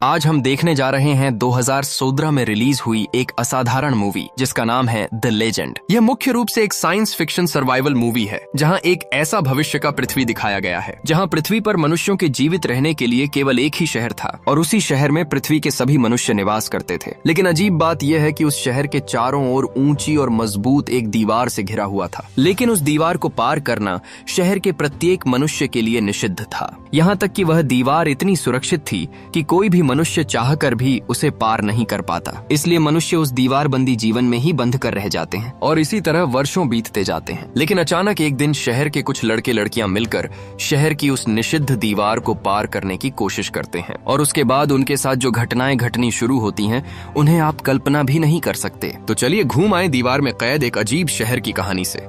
आज हम देखने जा रहे हैं 2016 में रिलीज हुई एक असाधारण मूवी जिसका नाम है द लेजेंड। यह मुख्य रूप से एक साइंस फिक्शन सर्वाइवल मूवी है जहां एक ऐसा भविष्य का पृथ्वी दिखाया गया है जहां पृथ्वी पर मनुष्यों के जीवित रहने के लिए केवल एक ही शहर था और उसी शहर में पृथ्वी के सभी मनुष्य निवास करते थे। लेकिन अजीब बात यह है कि उस शहर के चारों ओर ऊंची और मजबूत एक दीवार से घिरा हुआ था, लेकिन उस दीवार को पार करना शहर के प्रत्येक मनुष्य के लिए निषिद्ध था। यहाँ तक कि वह दीवार इतनी सुरक्षित थी कि कोई भी मनुष्य चाहकर भी उसे पार नहीं कर पाता। इसलिए मनुष्य उस दीवारबंदी जीवन में ही बंध कर रह जाते हैं और इसी तरह वर्षों बीतते जाते हैं। लेकिन अचानक एक दिन शहर के कुछ लड़के लड़कियां मिलकर शहर की उस निषिद्ध दीवार को पार करने की कोशिश करते हैं और उसके बाद उनके साथ जो घटनाएं घटनी शुरू होती हैं उन्हें आप कल्पना भी नहीं कर सकते। तो चलिए घूम आए दीवार में कैद एक अजीब शहर की कहानी से।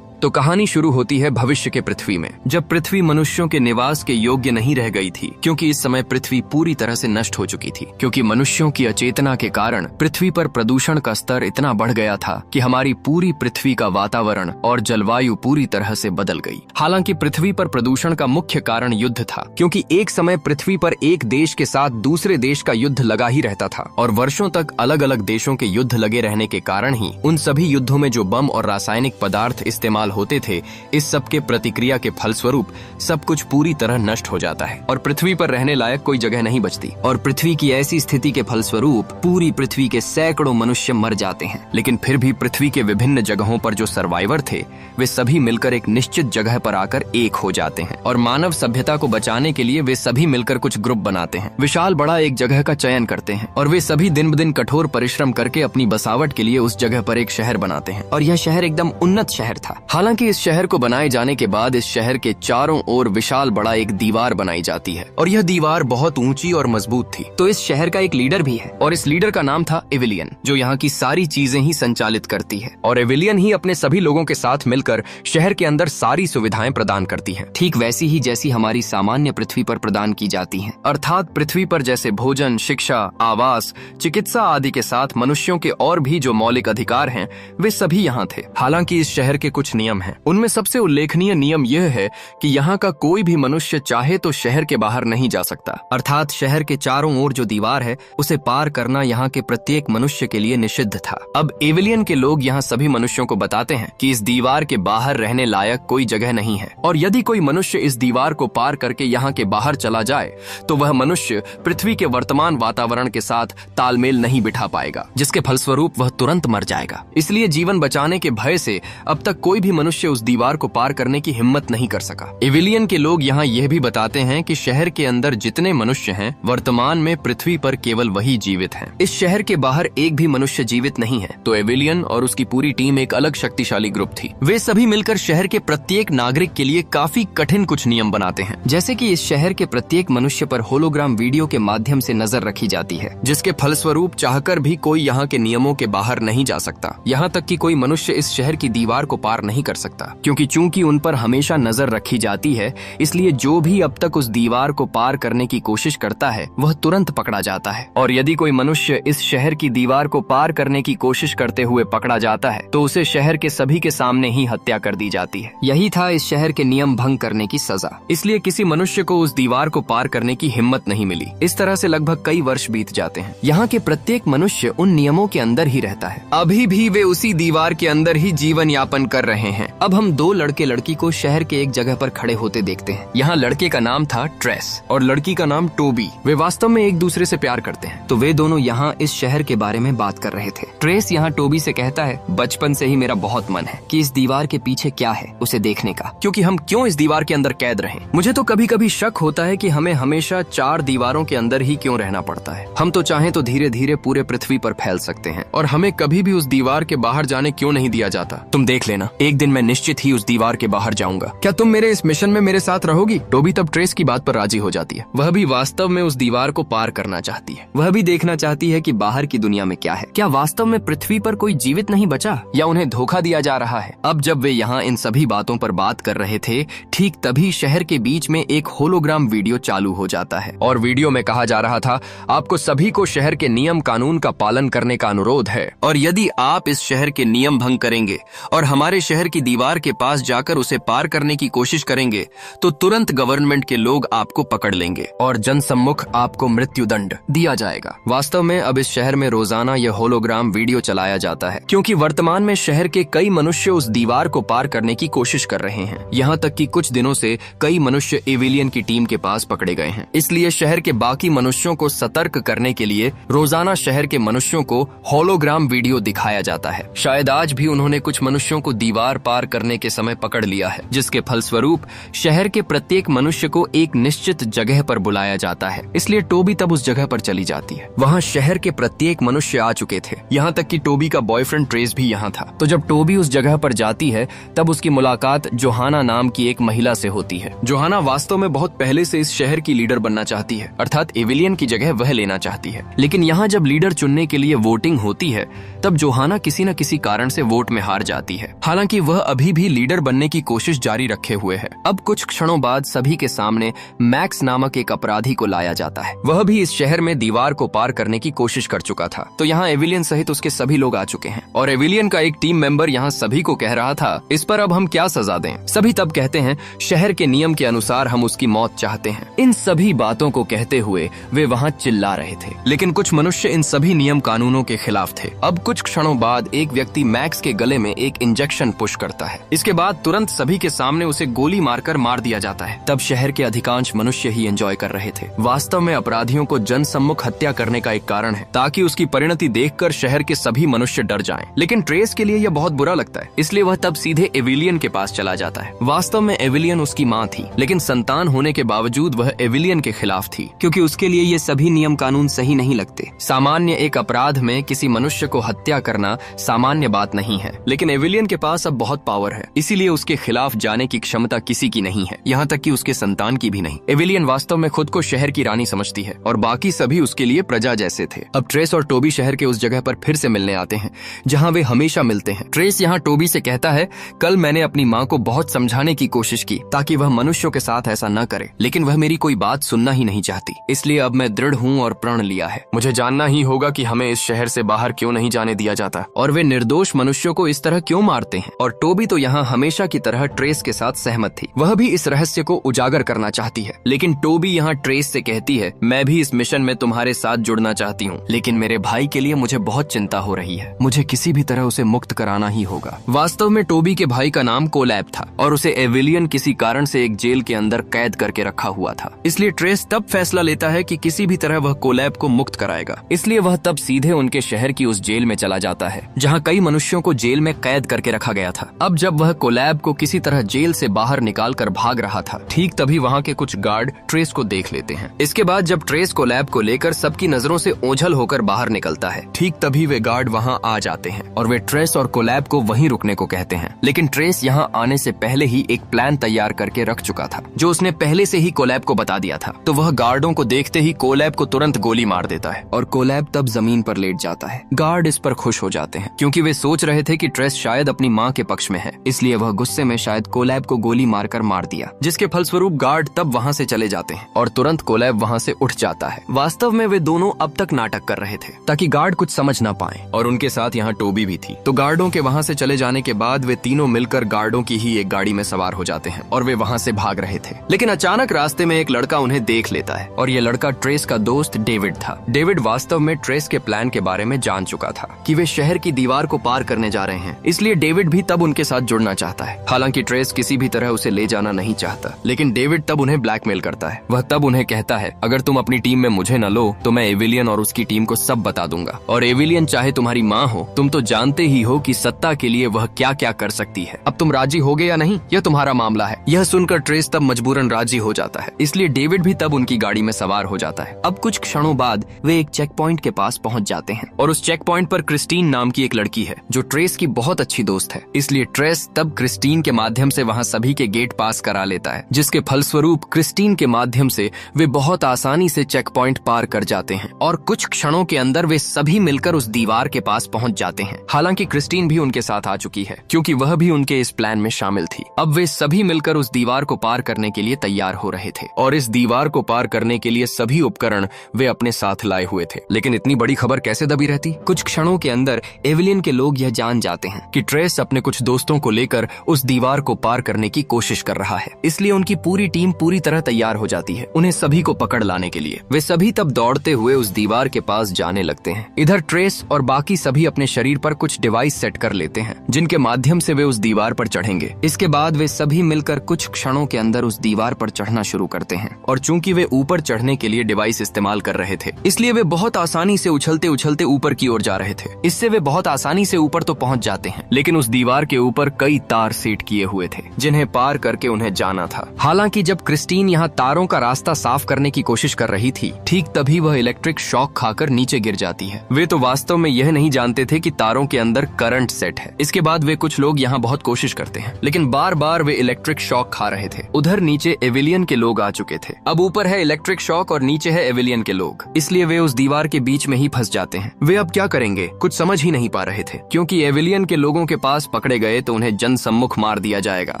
तो कहानी शुरू होती है भविष्य के पृथ्वी में, जब पृथ्वी मनुष्यों के निवास के योग्य नहीं रह गई थी, क्योंकि इस समय पृथ्वी पूरी तरह से नष्ट हो चुकी थी। क्योंकि मनुष्यों की अचेतना के कारण पृथ्वी पर प्रदूषण का स्तर इतना बढ़ गया था कि हमारी पूरी पृथ्वी का वातावरण और जलवायु पूरी तरह से बदल गई। हालांकि पृथ्वी पर प्रदूषण का मुख्य कारण युद्ध था, क्योंकि एक समय पृथ्वी पर एक देश के साथ दूसरे देश का युद्ध लगा ही रहता था और वर्षों तक अलग अलग देशों के युद्ध लगे रहने के कारण ही उन सभी युद्धों में जो बम और रासायनिक पदार्थ इस्तेमाल होते थे, इस सब के प्रतिक्रिया के फलस्वरूप सब कुछ पूरी तरह नष्ट हो जाता है और पृथ्वी पर रहने लायक कोई जगह नहीं बचती। और पृथ्वी की ऐसी स्थिति के फलस्वरूप पूरी पृथ्वी के सैकड़ों मनुष्य मर जाते हैं। लेकिन फिर भी पृथ्वी के विभिन्न जगहों पर जो सर्वाइवर थे वे सभी मिलकर एक निश्चित जगह पर आकर एक हो जाते हैं और मानव सभ्यता को बचाने के लिए वे सभी मिलकर कुछ ग्रुप बनाते हैं, विशाल बड़ा एक जगह का चयन करते हैं और वे सभी दिन ब दिन कठोर परिश्रम करके अपनी बसावट के लिए उस जगह पर एक शहर बनाते हैं। और यह शहर एकदम उन्नत शहर था। हालांकि इस शहर को बनाए जाने के बाद इस शहर के चारों ओर विशाल बड़ा एक दीवार बनाई जाती है और यह दीवार बहुत ऊंची और मजबूत थी। तो इस शहर का एक लीडर भी है और इस लीडर का नाम था एविलियन, जो यहाँ की सारी चीजें ही संचालित करती है और एविलियन ही अपने सभी लोगों के साथ मिलकर शहर के अंदर सारी सुविधाएं प्रदान करती है, ठीक वैसी ही जैसी हमारी सामान्य पृथ्वी पर प्रदान की जाती है। अर्थात पृथ्वी पर जैसे भोजन, शिक्षा, आवास, चिकित्सा आदि के साथ मनुष्यों के और भी जो मौलिक अधिकार हैं वे सभी यहाँ थे। हालांकि इस शहर के कुछ नियम हैं। उनमें सबसे उल्लेखनीय नियम यह है कि यहाँ का कोई भी मनुष्य चाहे तो शहर के बाहर नहीं जा सकता। अर्थात शहर के चारों ओर जो दीवार है उसे पार करना यहाँ के प्रत्येक मनुष्य के लिए निषिद्ध था। अब एविलियन के लोग यहाँ सभी मनुष्यों को बताते हैं कि इस दीवार के बाहर रहने लायक कोई जगह नहीं है और यदि कोई मनुष्य इस दीवार को पार करके यहाँ के बाहर चला जाए तो वह मनुष्य पृथ्वी के वर्तमान वातावरण के साथ तालमेल नहीं बिठा पाएगा, जिसके फलस्वरूप वह तुरंत मर जाएगा। इसलिए जीवन बचाने के भय से अब तक कोई भी मनुष्य उस दीवार को पार करने की हिम्मत नहीं कर सका। एविलियन के लोग यहाँ यह भी बताते हैं कि शहर के अंदर जितने मनुष्य हैं वर्तमान में पृथ्वी पर केवल वही जीवित हैं। इस शहर के बाहर एक भी मनुष्य जीवित नहीं है। तो एविलियन और उसकी पूरी टीम एक अलग शक्तिशाली ग्रुप थी। वे सभी मिलकर शहर के प्रत्येक नागरिक के लिए काफी कठिन कुछ नियम बनाते हैं, जैसे कि इस शहर के प्रत्येक मनुष्य पर होलोग्राम वीडियो के माध्यम से नजर रखी जाती है, जिसके फलस्वरूप चाहकर भी कोई यहाँ के नियमों के बाहर नहीं जा सकता। यहाँ तक कि कोई मनुष्य इस शहर की दीवार को पार नहीं कर सकता, क्योंकि चूंकि उन पर हमेशा नजर रखी जाती है, इसलिए जो भी अब तक उस दीवार को पार करने की कोशिश करता है वह तुरंत पकड़ा जाता है। और यदि कोई मनुष्य इस शहर की दीवार को पार करने की कोशिश करते हुए पकड़ा जाता है तो उसे शहर के सभी के सामने ही हत्या कर दी जाती है। यही था इस शहर के नियम भंग करने की सजा। इसलिए किसी मनुष्य को उस दीवार को पार करने की हिम्मत नहीं मिली। इस तरह से लगभग कई वर्ष बीत जाते हैं। यहाँ के प्रत्येक मनुष्य उन नियमों के अंदर ही रहता है। अभी भी वे उसी दीवार के अंदर ही जीवन यापन कर रहे हैं। अब हम दो लड़के लड़की को शहर के एक जगह पर खड़े होते देखते हैं। यहाँ लड़के का नाम था ट्रेस और लड़की का नाम टोबी। वे वास्तव में एक दूसरे से प्यार करते हैं। तो वे दोनों यहाँ इस शहर के बारे में बात कर रहे थे। ट्रेस यहाँ टोबी से कहता है, बचपन से ही मेरा बहुत मन है कि इस दीवार के पीछे क्या है उसे देखने का, क्योंकि हम क्यों इस दीवार के अंदर कैद रहें। मुझे तो कभी कभी शक होता है कि हमें हमेशा चार दीवारों के अंदर ही क्यों रहना पड़ता है। हम तो चाहें तो धीरे धीरे पूरे पृथ्वी पर फैल सकते हैं और हमें कभी भी उस दीवार के बाहर जाने क्यों नहीं दिया जाता। तुम देख लेना, एक दिन मैं निश्चित ही उस दीवार के बाहर जाऊंगा। क्या तुम मेरे इस मिशन में मेरे साथ रहोगी? टोबी तब ट्रेस की बात पर राजी हो जाती है। वह भी वास्तव में उस दीवार को पार करना चाहती है। वह भी देखना चाहती है कि बाहर की दुनिया में क्या है। क्या वास्तव में पृथ्वी पर कोई जीवित नहीं बचा या उन्हें धोखा दिया जा रहा है? अब जब वे यहाँ इन सभी बातों पर बात कर रहे थे, ठीक तभी शहर के बीच में एक होलोग्राम वीडियो चालू हो जाता है और वीडियो में कहा जा रहा था, आपको सभी को शहर के नियम कानून का पालन करने का अनुरोध है और यदि आप इस शहर के नियम भंग करेंगे और हमारे शहर की दीवार के पास जाकर उसे पार करने की कोशिश करेंगे तो तुरंत गवर्नमेंट के लोग आपको पकड़ लेंगे और जनसम्मुख आपको मृत्युदंड दिया जाएगा। वास्तव में अब इस शहर में रोजाना यह होलोग्राम वीडियो चलाया जाता है, क्योंकि वर्तमान में शहर के कई मनुष्य उस दीवार को पार करने की कोशिश कर रहे हैं। यहाँ तक कि कुछ दिनों से कई मनुष्य एविलियन की टीम के पास पकड़े गए हैं। इसलिए शहर के बाकी मनुष्यों को सतर्क करने के लिए रोजाना शहर के मनुष्यों को होलोग्राम वीडियो दिखाया जाता है। शायद आज भी उन्होंने कुछ मनुष्यों को दीवार पार करने के समय पकड़ लिया है, जिसके फलस्वरूप शहर के प्रत्येक मनुष्य को एक निश्चित जगह पर बुलाया जाता है। इसलिए टोबी तब उस जगह पर चली जाती है। वहाँ शहर के प्रत्येक मनुष्य आ चुके थे, यहाँ तक कि टोबी का बॉयफ्रेंड ट्रेस भी यहाँ था। तो जब टोबी उस जगह पर जाती है तब उसकी मुलाकात जोहाना नाम की एक महिला से होती है। जोहाना वास्तव में बहुत पहले से इस शहर की लीडर बनना चाहती है, अर्थात एविलियन की जगह वह लेना चाहती है। लेकिन यहाँ जब लीडर चुनने के लिए वोटिंग होती है तब जोहाना किसी न किसी कारण से वोट में हार जाती है। हालांकि वह अभी भी लीडर बनने की कोशिश जारी रखे हुए है। अब कुछ क्षणों बाद सभी के सामने मैक्स नामक एक अपराधी को लाया जाता है। वह भी इस शहर में दीवार को पार करने की कोशिश कर चुका था। तो यहाँ एविलियन सहित उसके सभी लोग आ चुके हैं और एविलियन का एक टीम मेंबर यहाँ सभी को कह रहा था, इस पर अब हम क्या सजा दें। सभी तब कहते हैं, शहर के नियम के अनुसार हम उसकी मौत चाहते हैं। इन सभी बातों को कहते हुए वे वहाँ चिल्ला रहे थे, लेकिन कुछ मनुष्य इन सभी नियम कानूनों के खिलाफ थे। अब कुछ क्षणों बाद एक व्यक्ति मैक्स के गले में एक इंजेक्शन पुश करता है। इसके बाद तुरंत सभी के सामने उसे गोली मारकर मार दिया जाता है। तब शहर के अधिकांश मनुष्य ही एंजॉय कर रहे थे। वास्तव में अपराधियों को जनसम्मुख हत्या करने का एक कारण है, ताकि उसकी परिणति देखकर शहर के सभी मनुष्य डर जाएं। लेकिन ट्रेस के लिए यह बहुत बुरा लगता है, इसलिए वह तब सीधे एविलियन के पास चला जाता है। वास्तव में एविलियन उसकी माँ थी, लेकिन संतान होने के बावजूद वह एविलियन के खिलाफ थी, क्योंकि उसके लिए ये सभी नियम कानून सही नहीं लगते। सामान्य एक अपराध में किसी मनुष्य को हत्या करना सामान्य बात नहीं है, लेकिन एविलियन के पास अब बहुत पावर है, इसीलिए उसके खिलाफ जाने की क्षमता किसी की नहीं है, यहाँ तक कि उसके संतान की भी नहीं। एविलियन वास्तव में खुद को शहर की रानी समझती है और बाकी सभी उसके लिए प्रजा जैसे थे। अब ट्रेस और टोबी शहर के उस जगह पर फिर से मिलने आते हैं जहाँ वे हमेशा मिलते हैं। ट्रेस यहाँ टोबी से कहता है, कल मैंने अपनी माँ को बहुत समझाने की कोशिश की ताकि वह मनुष्यों के साथ ऐसा न करे, लेकिन वह मेरी कोई बात सुनना ही नहीं चाहती। इसलिए अब मैं दृढ़ हूँ और प्रण लिया है। मुझे जानना ही होगा कि हमें इस शहर से बाहर क्यों नहीं जाने दिया जाता और वे निर्दोष मनुष्यों को इस तरह क्यों मारते हैं। और टोबी तो यहाँ हमेशा की तरह ट्रेस के साथ सहमत थी, वह भी इस रहस्य को उजागर करना चाहती है। लेकिन टोबी यहाँ ट्रेस से कहती है, मैं भी इस मिशन में तुम्हारे साथ जुड़ना चाहती हूँ, लेकिन मेरे भाई के लिए मुझे बहुत चिंता हो रही है। मुझे किसी भी तरह उसे मुक्त कराना ही होगा। वास्तव में टोबी के भाई का नाम कोलैब था और उसे एविलियन किसी कारण से एक जेल के अंदर कैद करके रखा हुआ था। इसलिए ट्रेस तब फैसला लेता है कि किसी भी तरह वह कोलैब को मुक्त कराएगा। इसलिए वह तब सीधे उनके शहर की उस जेल में चला जाता है जहाँ कई मनुष्यों को जेल में कैद करके रखा गया था। अब जब वह कोलैब को किसी तरह जेल से बाहर निकाल कर भाग रहा था, ठीक तभी वहाँ के कुछ गार्ड ट्रेस को देख लेते हैं। इसके बाद जब ट्रेस कोलैब को लेकर सबकी नजरों से ओझल होकर बाहर निकलता है, ठीक तभी वे गार्ड वहाँ आ जाते हैं और वे ट्रेस और कोलैब को वहीं रुकने को कहते हैं। लेकिन ट्रेस यहाँ आने से पहले ही एक प्लान तैयार करके रख चुका था, जो उसने पहले से ही कोलैब को बता दिया था। तो वह गार्डों को देखते ही कोलैब को तुरंत गोली मार देता है और कोलैब तब जमीन पर लेट जाता है। गार्ड इस पर खुश हो जाते हैं, क्योंकि वे सोच रहे थे कि ट्रेस शायद अपनी माँ के पक्ष में है, इसलिए वह गुस्से में शायद कोलैब को गोली मारकर मार दिया, जिसके फलस्वरूप गार्ड तब वहाँ से चले जाते हैं और तुरंत कोलैब वहाँ से उठ जाता है। वास्तव में वे दोनों अब तक नाटक कर रहे थे ताकि गार्ड कुछ समझ ना पाए, और उनके साथ यहाँ टोबी भी थी। तो गार्डों के वहाँ से चले जाने के बाद वे तीनों मिलकर गार्डों की ही एक गाड़ी में सवार हो जाते हैं और वे वहाँ से भाग रहे थे। लेकिन अचानक रास्ते में एक लड़का उन्हें देख लेता है और ये लड़का ट्रेस का दोस्त डेविड था। डेविड वास्तव में ट्रेस के प्लान के बारे में जान चुका था कि वे शहर की दीवार को पार करने जा रहे हैं, इसलिए डेविड भी तब उनके साथ जुड़ना चाहता है। हालांकि ट्रेस किसी भी तरह उसे ले जाना नहीं चाहता, लेकिन डेविड तब उन्हें ब्लैकमेल करता है। वह तब उन्हें कहता है, अगर तुम अपनी टीम में मुझे न लो तो मैं एविलियन और उसकी टीम को सब बता दूंगा, और एविलियन चाहे तुम्हारी माँ हो, तुम तो जानते ही हो कि सत्ता के लिए वह क्या क्या कर सकती है। अब तुम राजी होगे या नहीं, यह तुम्हारा मामला है। यह सुनकर ट्रेस तब मजबूरन राजी हो जाता है, इसलिए डेविड भी तब उनकी गाड़ी में सवार हो जाता है। अब कुछ क्षणों बाद वे एक चेक पॉइंट के पास पहुंच जाते हैं और उस चेक पॉइंट पर क्रिस्टीन नाम की एक लड़की है जो ट्रेस की बहुत अच्छी दोस्त है। इसलिए ट्रेस तब क्रिस्टीन के माध्यम से वहां सभी के गेट पास करा लेता है, जिसके फलस्वरूप क्रिस्टीन के माध्यम से वे बहुत आसानी से चेक पॉइंट पार कर जाते हैं और कुछ क्षणों के अंदर वे सभी मिलकर उस दीवार के पास पहुंच जाते हैं। हालांकि क्रिस्टीन भी उनके साथ आ चुकी है, क्योंकि वह भी उनके इस प्लान में शामिल थी। अब वे सभी मिलकर उस दीवार को पार करने के लिए तैयार हो रहे थे और इस दीवार को पार करने के लिए सभी उपकरण वे अपने साथ लाए हुए थे। लेकिन इतनी बड़ी खबर कैसे दबी रहती? कुछ क्षणों के अंदर एविलियन के लोग यह जान जाते हैं कि ट्रेस अपने कुछ दोस्तों को लेकर उस दीवार को पार करने की कोशिश कर रहा है। इसलिए उनकी पूरी टीम पूरी तरह तैयार हो जाती है उन्हें सभी को पकड़ लाने के लिए। वे सभी तब दौड़ते हुए उस दीवार के पास जाने लगते हैं। इधर ट्रेस और बाकी सभी अपने शरीर पर कुछ डिवाइस सेट कर लेते हैं जिनके माध्यम से वे उस दीवार पर चढ़ेंगे। इसके बाद वे सभी मिलकर कुछ क्षणों के अंदर उस दीवार पर चढ़ना शुरू करते हैं और चूंकि वे ऊपर चढ़ने के लिए डिवाइस इस्तेमाल कर रहे थे, इसलिए वे बहुत आसानी से उछलते उछलते ऊपर की ओर जा रहे थे। इससे वे बहुत आसानी से ऊपर तो पहुंच जाते हैं, लेकिन उस दीवार के ऊपर कई तार सेट किए हुए थे जिन्हें पार करके उन्हें जाना था। हालांकि जब क्रिस्टीन यहाँ तारों का रास्ता साफ करने की कोशिश कर रही थी, ठीक तभी वह इलेक्ट्रिक शॉक खाकर नीचे गिर जाती है। वे तो वास्तव में यह नहीं जानते थे कि तारों के अंदर करंट सेट है। इसके बाद वे कुछ लोग यहाँ बहुत कोशिश करते हैं, लेकिन बार बार वे इलेक्ट्रिक शॉक खा रहे थे। उधर नीचे एविलियन के लोग आ चुके थे। अब ऊपर है इलेक्ट्रिक शॉक और नीचे है एविलियन के लोग, इसलिए वे उस दीवार के बीच में ही फंस जाते हैं। वे अब क्या करेंगे कुछ समझ ही नहीं पा रहे थे, क्योंकि एविलियन के लोगों के पास पकड़े गए तो उन्हें जनसम्मुख मार दिया जाएगा।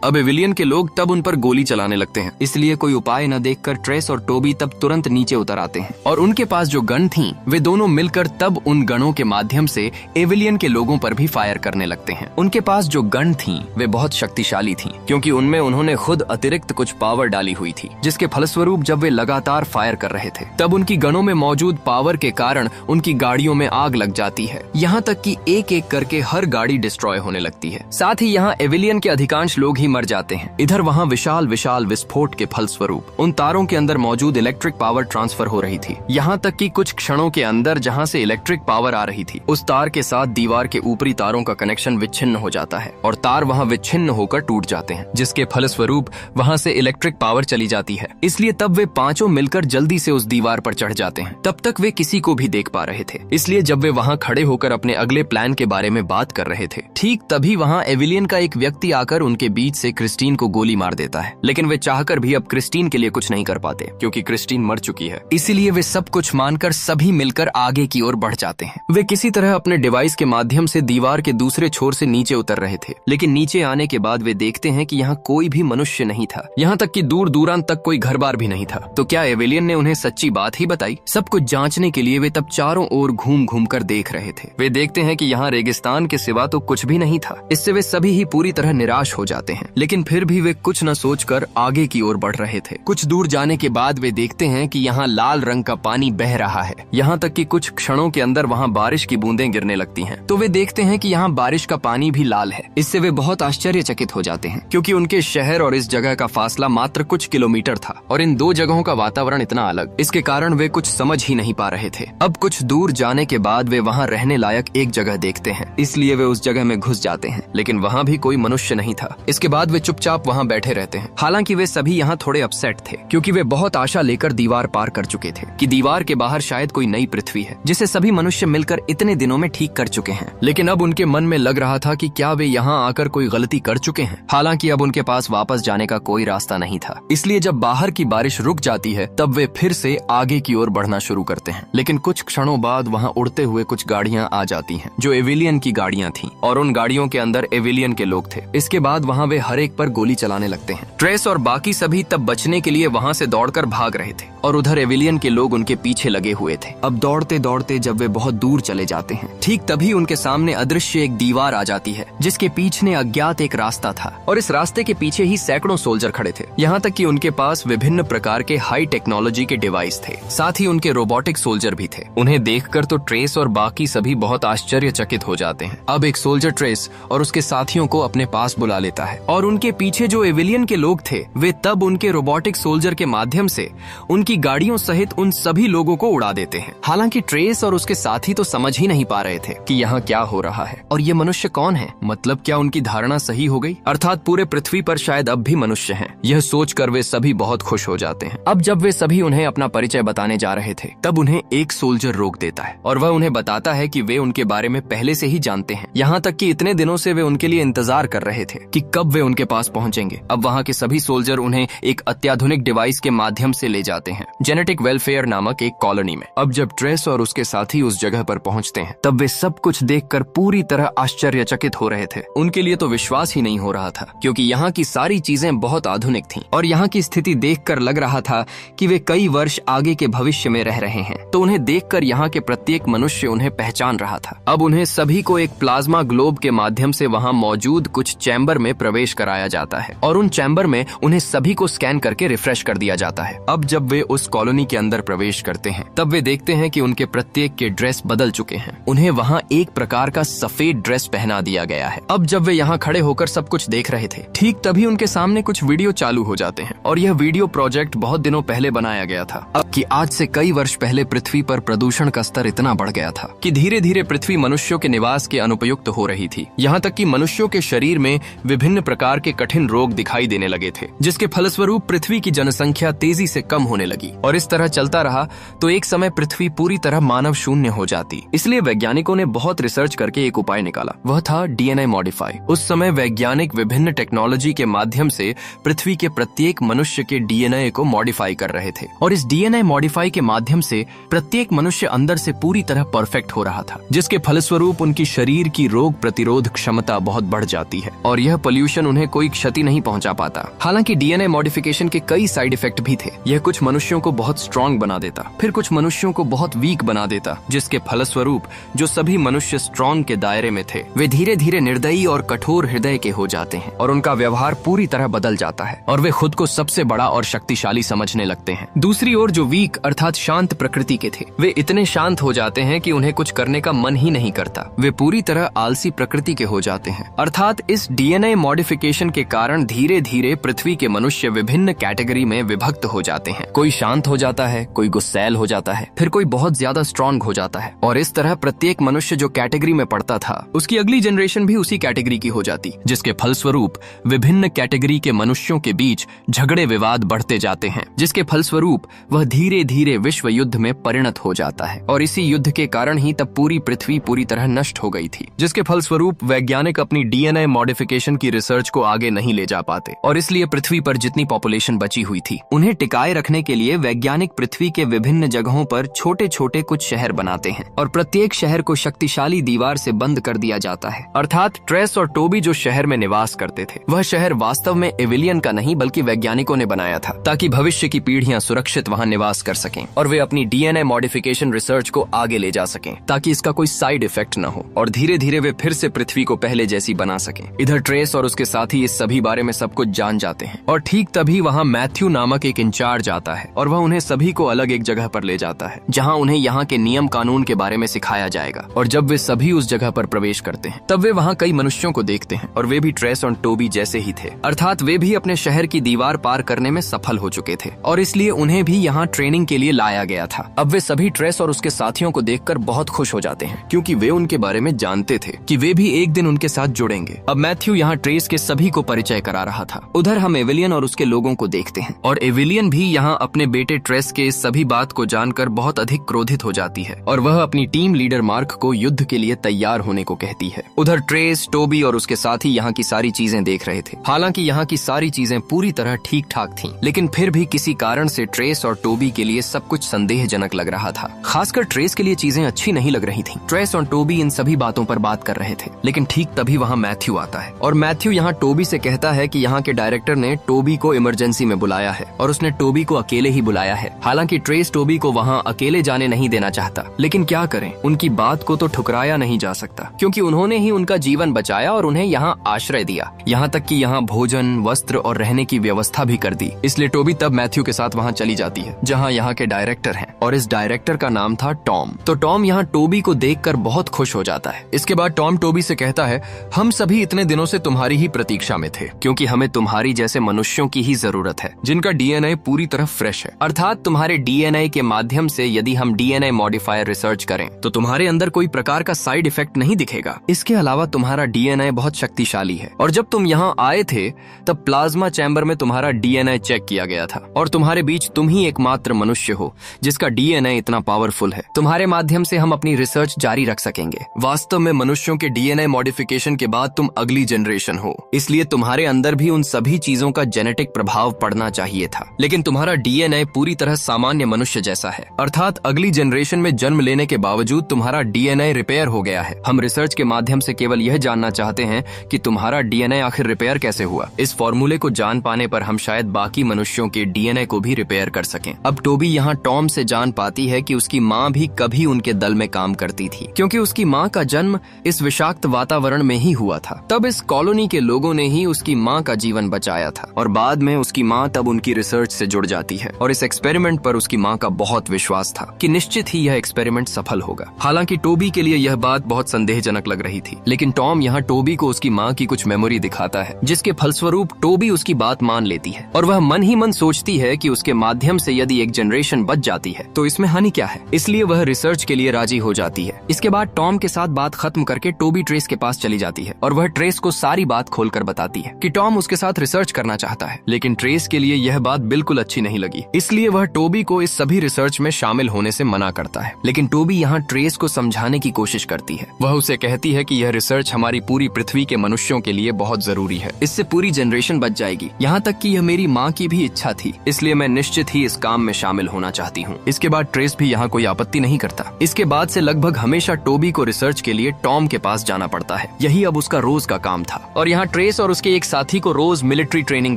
अब एविलियन के लोग तब उन पर गोली चलाने लगते हैं। इसलिए कोई उपाय न देखकर ट्रेस और टोबी तब तुरंत नीचे उतर आते हैं और उनके पास जो गन थी वे दोनों मिलकर तब उन गनों के माध्यम से एविलियन के लोगों पर भी फायर करने लगते हैं। उनके पास जो गन थी वे बहुत शक्तिशाली थी, क्योंकि उनमें उन्होंने खुद अतिरिक्त कुछ पावर डाली हुई थी, जिसके फलस्वरूप जब वे लगातार फायर कर रहे थे तब उनकी गनों में मौजूद पावर के कारण उनकी गाड़ियों में आग लग जाती है। यहाँ तक कि एक एक करके हर गाड़ी डिस्ट्रॉय होने लगती है। साथ ही यहाँ एविलियन के अधिकांश लोग ही मर जाते हैं। इधर वहाँ विशाल विशाल विस्फोट के फलस्वरूप उन तारों के अंदर मौजूद इलेक्ट्रिक पावर ट्रांसफर हो रही थी। यहाँ तक कि कुछ क्षणों के अंदर जहाँ से इलेक्ट्रिक पावर आ रही थी, उस तार के साथ दीवार के ऊपरी तारों का कनेक्शन विच्छिन्न हो जाता है और तार वहाँ विच्छिन्न होकर टूट जाते हैं, जिसके फलस्वरूप वहाँ से इलेक्ट्रिक पावर चली जाती है। इसलिए तब वे पांचों मिलकर जल्दी से उस दीवार पर चढ़ जाते हैं। तब तक वे किसी को भी देख पा रहे थे, इसलिए जब वे वहाँ खड़े होकर अपने अगले प्लान के बारे में बात कर रहे थे, ठीक तभी वहाँ एविलियन का एक व्यक्ति आकर उनके बीच से क्रिस्टीन को गोली मार देता है। लेकिन वे चाहकर भी अब क्रिस्टीन के लिए कुछ नहीं कर पाते, क्योंकि क्रिस्टीन मर चुकी है। इसीलिए वे सब कुछ मानकर सभी मिलकर आगे की ओर बढ़ जाते हैं। वे किसी तरह अपने डिवाइस के माध्यम से दीवार के दूसरे छोर से नीचे उतर रहे थे, लेकिन नीचे आने के बाद वे देखते हैं कि यहाँ कोई भी मनुष्य नहीं था। यहाँ तक कि दूर दूरान तक कोई घर बार भी नहीं था। तो क्या एविलियन ने उन्हें सच्ची बात ही बताई? सब कुछ जांचने के लिए वे तब चारों ओर घूम घूम कर देख रहे थे। वे देखते हैं कि यहाँ रेगिस्तान के सिवा तो कुछ भी नहीं था। इससे वे सभी ही पूरी तरह निराश हो जाते हैं, लेकिन फिर भी वे कुछ न सोचकर आगे की ओर बढ़ रहे थे। कुछ दूर जाने के बाद वे देखते हैं कि यहाँ लाल रंग का पानी बह रहा है। यहाँ तक कि कुछ क्षणों के अंदर वहाँ बारिश की बूंदें गिरने लगती हैं। तो वे देखते हैं कि यहाँ बारिश का पानी भी लाल है। इससे वे बहुत आश्चर्यचकित हो जाते हैं, क्योंकि उनके शहर और इस जगह का फासला मात्र कुछ किलोमीटर था और इन दो जगहों का वातावरण इतना अलग। इसके कारण वे कुछ समझ ही नहीं पा रहे थे। अब कुछ दूर जाने के बाद वे वहाँ रहने लायक एक जगह देखते हैं, इसलिए वे उस जगह में घुस जाते हैं, लेकिन वहाँ भी कोई मनुष्य नहीं था। इसके बाद वे चुपचाप वहाँ बैठे रहते हैं। हालांकि वे सभी यहाँ थोड़े अपसेट थे, क्योंकि वे बहुत आशा लेकर दीवार पार कर चुके थे कि दीवार के बाहर शायद कोई नई पृथ्वी है, जिसे सभी मनुष्य मिलकर इतने दिनों में ठीक कर चुके हैं। लेकिन अब उनके मन में लग रहा था कि क्या वे यहाँ आकर कोई गलती कर चुके हैं। हालांकि अब उनके पास वापस जाने का कोई रास्ता नहीं था। इसलिए जब बाहर की बारिश रुक जाती है तब वे फिर से आगे की ओर बढ़ना शुरू करते हैं। लेकिन कुछ क्षणों बाद वहाँ उड़ते हुए कुछ गाड़ियाँ आ जाती हैं, जो एविलियन की गाड़ियाँ थीं, और उन गाड़ियों के अंदर एविलियन के लोग थे। इसके बाद वहाँ वे हर एक पर गोली चलाने लगते हैं। ट्रेस और बाकी सभी तब बचने के लिए वहाँ से दौड़कर भाग रहे थे और उधर एविलियन के लोग उनके पीछे लगे हुए थे। अब दौड़ते दौड़ते जब वे बहुत दूर चले जाते हैं, ठीक तभी उनके सामने अदृश्य एक दीवार आ जाती है, जिसके पीछे अज्ञात एक रास्ता था और इस रास्ते के पीछे ही सैकड़ों सोल्जर खड़े थे। यहाँ तक कि उनके पास विभिन्न प्रकार के हाई टेक्नोलॉजी के डिवाइस थे। साथ ही उनके रोबोटिक सोल्जर भी थे। उन्हें देखकर तो ट्रेस और बाकी सभी बहुत आश्चर्यचकित हो जाते हैं। अब एक सोल्जर ट्रेस और उसके साथियों को अपने पास बुला लेता है और उनके पीछे जो एविलियन के लोग थे वे तब उनके रोबोटिक सोल्जर के माध्यम से उनकी गाड़ियों सहित उन सभी लोगों को उड़ा देते हैं। हालांकि ट्रेस और उसके साथी तो समझ ही नहीं पा रहे थे कि यहाँ क्या हो रहा है और ये मनुष्य कौन है। मतलब क्या उनकी धारणा सही हो गई, अर्थात पूरे पृथ्वी पर शायद अब भी मनुष्य हैं। यह सोचकर वे सभी बहुत खुश हो जाते हैं। अब जब वे सभी उन्हें अपना परिचय बताने जा रहे थे तब उन्हें एक सोल्जर रोक देता है और वह उन्हें बताता है कि वे उनके बारे में पहले से ही जानते हैं। यहाँ तक कि इतने दिनों से वे उनके लिए इंतजार कर रहे थे कि कब वे उनके पास पहुंचेंगे। अब वहाँ के सभी सोल्जर उन्हें एक अत्याधुनिक डिवाइस के माध्यम से ले जाते हैं हैं, जेनेटिक वेलफेयर नामक एक कॉलोनी में। अब जब ट्रेस और उसके साथी उस जगह पर पहुंचते हैं तब वे सब कुछ देखकर पूरी तरह आश्चर्यचकित हो रहे थे। उनके लिए तो विश्वास ही नहीं हो रहा था, क्योंकि यहाँ की सारी चीजें बहुत आधुनिक थीं और यहाँ की स्थिति देखकर लग रहा था कि वे कई वर्ष आगे के भविष्य में रह रहे हैं। तो उन्हें देखकर यहाँ के प्रत्येक मनुष्य उन्हें पहचान रहा था। अब उन्हें सभी को एक प्लाज्मा ग्लोब के माध्यम से वहाँ मौजूद कुछ चैम्बर में प्रवेश कराया जाता है और उन चैम्बर में उन्हें सभी को स्कैन करके रिफ्रेश कर दिया जाता है। अब जब वे उस कॉलोनी के अंदर प्रवेश करते हैं तब वे देखते हैं कि उनके प्रत्येक के ड्रेस बदल चुके हैं। उन्हें वहाँ एक प्रकार का सफेद ड्रेस पहना दिया गया है। अब जब वे यहाँ खड़े होकर सब कुछ देख रहे थे, ठीक तभी उनके सामने कुछ वीडियो चालू हो जाते हैं और यह वीडियो प्रोजेक्ट बहुत दिनों पहले बनाया गया था। अब कि आज से कई वर्ष पहले पृथ्वी पर प्रदूषण का स्तर इतना बढ़ गया था कि धीरे धीरे पृथ्वी मनुष्यों के निवास के अनुपयुक्त हो रही थी। यहाँ तक कि मनुष्यों के शरीर में विभिन्न प्रकार के कठिन रोग दिखाई देने लगे थे, जिसके फलस्वरूप पृथ्वी की जनसंख्या तेजी से कम होने लगी। और इस तरह चलता रहा तो एक समय पृथ्वी पूरी तरह मानव शून्य हो जाती। इसलिए वैज्ञानिकों ने बहुत रिसर्च करके एक उपाय निकाला, वह था डीएनए मॉडिफाई। उस समय वैज्ञानिक विभिन्न टेक्नोलॉजी के माध्यम से पृथ्वी के प्रत्येक मनुष्य के डीएनए को मॉडिफाई कर रहे थे और इस डीएनए मॉडिफाई के माध्यम से प्रत्येक मनुष्य अंदर से पूरी तरह परफेक्ट हो रहा था, जिसके फलस्वरूप उनकी शरीर की रोग प्रतिरोध क्षमता बहुत बढ़ जाती है और यह पोल्यूशन उन्हें कोई क्षति नहीं पहुंचा पाता। हालांकि डीएनए मॉडिफिकेशन के कई साइड इफेक्ट भी थे। यह कुछ मनुष्यों को बहुत स्ट्रांग बना देता, फिर कुछ मनुष्यों को बहुत वीक बना देता, जिसके फलस्वरूप जो सभी मनुष्य स्ट्रांग के दायरे में थे वे धीरे धीरे निर्दयी और कठोर हृदय के हो जाते हैं और उनका व्यवहार पूरी तरह बदल जाता है और वे खुद को सबसे बड़ा और शक्तिशाली समझने लगते हैं। दूसरी ओर जो वीक अर्थात शांत प्रकृति के थे वे इतने शांत हो जाते हैं कि उन्हें कुछ करने का मन ही नहीं करता। वे पूरी तरह आलसी प्रकृति के हो जाते हैं। अर्थात इस डीएनए मॉडिफिकेशन के कारण धीरे धीरे पृथ्वी के मनुष्य विभिन्न कैटेगरी में विभक्त हो जाते हैं। कोई शांत हो जाता है, कोई गुस्सैल हो जाता है, फिर कोई बहुत ज्यादा स्ट्रांग हो जाता है और इस तरह प्रत्येक मनुष्य जो कैटेगरी में पड़ता था उसकी अगली जनरेशन भी उसी कैटेगरी की हो जाती, जिसके फलस्वरूप विभिन्न कैटेगरी के मनुष्यों के बीच झगड़े विवाद बढ़ते जाते हैं, जिसके फलस्वरूप वह धीरे धीरे विश्व युद्ध में परिणत हो जाता है और इसी युद्ध के कारण ही तब पूरी पृथ्वी पूरी तरह नष्ट हो गई थी, जिसके फलस्वरूप वैज्ञानिक अपनी डीएनए मॉडिफिकेशन की रिसर्च को आगे नहीं ले जा पाते और इसलिए पृथ्वी पर जितनी पॉपुलेशन बची हुई थी उन्हें टिकाए रखने के लिए वैज्ञानिक पृथ्वी के विभिन्न जगहों पर छोटे छोटे कुछ शहर बनाते हैं और प्रत्येक शहर को शक्तिशाली दीवार से बंद कर दिया जाता है। अर्थात ट्रेस और टोबी जो शहर में निवास करते थे वह शहर वास्तव में एविलियन का नहीं बल्कि वैज्ञानिकों ने बनाया था, ताकि भविष्य की पीढ़ियां सुरक्षित वहां निवास कर सकें और वे अपनी डीएनए मॉडिफिकेशन रिसर्च को आगे ले जा सकें, ताकि इसका कोई साइड इफेक्ट न हो और धीरे धीरे वे फिर से पृथ्वी को पहले जैसी बना सकें। इधर ट्रेस और उसके साथी इस सभी बारे में सब कुछ जान जाते हैं और ठीक तभी वहाँ मैथ्यू नामक एक इंचार्ज आता है और वह उन्हें सभी को अलग एक जगह पर ले जाता है जहाँ उन्हें यहाँ के नियम कानून के बारे में सिखाया जाएगा। और जब वे सभी उस जगह पर प्रवेश करते हैं तब वे वहाँ कई मनुष्यों को देखते हैं और वे भी ट्रेस और टोबी जैसे ही थे, अर्थात वे भी अपने शहर की दीवार पार करने में सफल हो चुके थे और इसलिए उन्हें भी यहाँ ट्रेनिंग के लिए लाया गया था। अब वे सभी ट्रेस और उसके साथियों को देखकर बहुत खुश हो जाते हैं, क्योंकि वे उनके बारे में जानते थे कि वे भी एक दिन उनके साथ जुड़ेंगे। अब मैथ्यू यहाँ ट्रेस के सभी को परिचय करा रहा था। उधर हम एविलियन और उसके लोगों को देखते हैं और एविलियन भी यहाँ अपने बेटे ट्रेस के सभी बात को जानकर बहुत अधिक क्रोधित हो जाती है और वह अपनी टीम लीडर मार्क को युद्ध के लिए तैयार होने को कहती है। उधर ट्रेस, टोबी और उसके साथी यहाँ की सारी चीजें देख रहे थे। हालांकि यहाँ की सारी चीजें पूरी तरह ठीक ठाक थीं, लेकिन फिर भी किसी कारण से ट्रेस और टोबी के लिए सब कुछ संदेहजनक लग रहा था। खासकर ट्रेस के लिए चीजें अच्छी नहीं लग रही थीं। ट्रेस और टोबी इन सभी बातों पर बात कर रहे थे, लेकिन ठीक तभी वहाँ मैथ्यू आता है और मैथ्यू यहाँ टोबी से कहता है कि यहाँ के डायरेक्टर ने टोबी को इमरजेंसी में बुलाया है और उसने टोबी को अकेले ही बुलाया है। हालांकि ट्रेस टोबी को वहाँ अकेले जाने नहीं देना चाहता, लेकिन क्या करें, उनकी बात को तो ठुकराया नहीं जा सकता, क्योंकि उन्होंने ही उनका जीवन बचाया और उन्हें यहाँ आश्रय दिया, यहाँ तक कि यहाँ भोजन, वस्त्र और रहने की व्यवस्था भी कर दी। इसलिए टोबी तब मैथ्यू के साथ वहाँ चली जाती है जहाँ यहाँ के डायरेक्टर हैं और इस डायरेक्टर का नाम था टॉम। तो टॉम यहाँ टोबी को देखकर बहुत खुश हो जाता है। इसके बाद टॉम टोबी से कहता है, हम सभी इतने दिनों से तुम्हारी ही प्रतीक्षा में थे, क्योंकि हमें तुम्हारी जैसे मनुष्यों की ही जरूरत है जिनका डीएनए पूरी तरह फ्रेश है। अर्थात तुम्हारे डीएनए के माध्यम से यदि हम डीएनए मॉडिफायर रिसर्च करें तो तुम्हारे अंदर कोई प्रकार का साइड इफेक्ट नहीं दिखेगा। इसके अलावा तुम्हारा डीएनए बहुत शक्तिशाली है और जब तुम यहाँ आए थे तब प्लाज्मा चैम्बर में तुम्हारा डीएनए चेक किया गया था और तुम्हारे बीच तुम ही एकमात्र मनुष्य हो जिसका डीएनए इतना पावरफुल है। तुम्हारे माध्यम से हम अपनी रिसर्च जारी रख सकेंगे। वास्तव में मनुष्यों के डीएनए मॉडिफिकेशन के बाद तुम अगली जनरेशन हो, इसलिए तुम्हारे अंदर भी उन सभी चीजों का जेनेटिक प्रभाव पड़ना चाहिए था, लेकिन तुम्हारा डीएनए डीएनए पूरी तरह सामान्य मनुष्य जैसा है, अर्थात अगली जनरेशन में जन्म लेने के बावजूद तुम्हारा डीएनए रिपेयर हो गया है। हम रिसर्च के माध्यम से केवल यह जानना चाहते हैं कि तुम्हारा डीएनए आखिर रिपेयर कैसे हुआ। इस फॉर्मूले को जान पाने पर हम शायद बाकी मनुष्यों के डीएनए को भी रिपेयर कर सकें। अब टोबी यहाँ टॉम से जान पाती है कि उसकी माँ भी कभी उनके दल में काम करती थी, क्योंकि उसकी माँ का जन्म इस विषाक्त वातावरण में ही हुआ था। तब इस कॉलोनी के लोगों ने ही उसकी माँ का जीवन बचाया था और बाद में उसकी माँ तब उनकी रिसर्च से जुड़ जाती है और इस एक्सपेरिमेंट पर उसकी माँ का बहुत विश्वास था कि निश्चित ही यह एक्सपेरिमेंट सफल होगा। हालांकि टोबी के लिए यह बात बहुत संदेहजनक लग रही थी, लेकिन टॉम यहाँ टोबी को उसकी माँ की कुछ मेमोरी दिखाता है, जिसके फलस्वरूप टोबी उसकी बात मान लेती है और वह मन ही मन सोचती है कि उसके माध्यम से यदि एक जनरेशन बच जाती है तो इसमें हानि क्या है। इसलिए वह रिसर्च के लिए राजी हो जाती है। इसके बाद टॉम के साथ बात खत्म करके टोबी ट्रेस के पास चली जाती है और वह ट्रेस को सारी बात खोलकर बताती है कि टॉम उसके साथ रिसर्च करना चाहता है, लेकिन ट्रेस के लिए यह बात बिल्कुल अच्छी नहीं लगी। इसलिए वह टोबी को इस सभी रिसर्च में शामिल होने से मना करता है। लेकिन टोबी यहाँ ट्रेस को समझाने की कोशिश करती है। वह उसे कहती है कि यह रिसर्च हमारी पूरी पृथ्वी के मनुष्यों के लिए बहुत जरूरी है, इससे पूरी जनरेशन बच जाएगी। यहाँ तक कि यह मेरी माँ की भी इच्छा थी, इसलिए मैं निश्चित ही इस काम में शामिल होना चाहती हूँ। इसके बाद ट्रेस भी यहाँ कोई आपत्ति नहीं करता। इसके बाद से लगभग हमेशा टोबी को रिसर्च के लिए टॉम के पास जाना पड़ता है। यही अब उसका रोज का काम था और यहाँ ट्रेस और उसके एक साथी को रोज मिलिट्री ट्रेनिंग